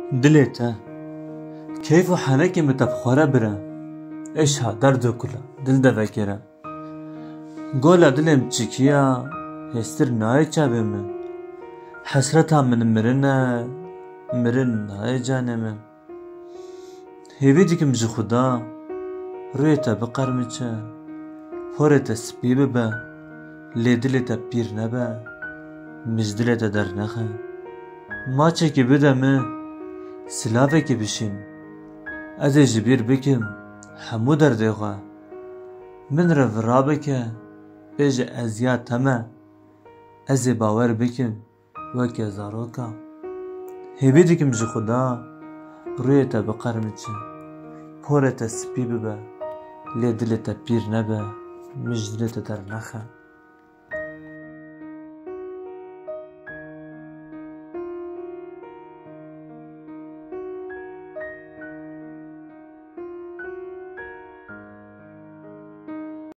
دلێتە کەیف و حەنەکی متەبخۆرە برە ئێشا دەرد و کولا دل دەڤەکێرە گۆلا دلێم چیکیە هێزتر نایە چاوێ من حەسرەتا من مرن نایە جانێ من هێوی دیکم ji xuda rûyê te biqermiçe porê te spî bibe lê dilê te pîr nebe mij dilê te dernexe maçekî bide min silavekî bişîn ez ê ji bîr bikim hemû derdê xwe min rev rabike bêje ez ya te me ez ê bawer bikim weke zaroka hêvî dikim ji xuda rûyê te biqermiçe porê te spî bibe lê dilê te pîr nebe mij dilê te dernexe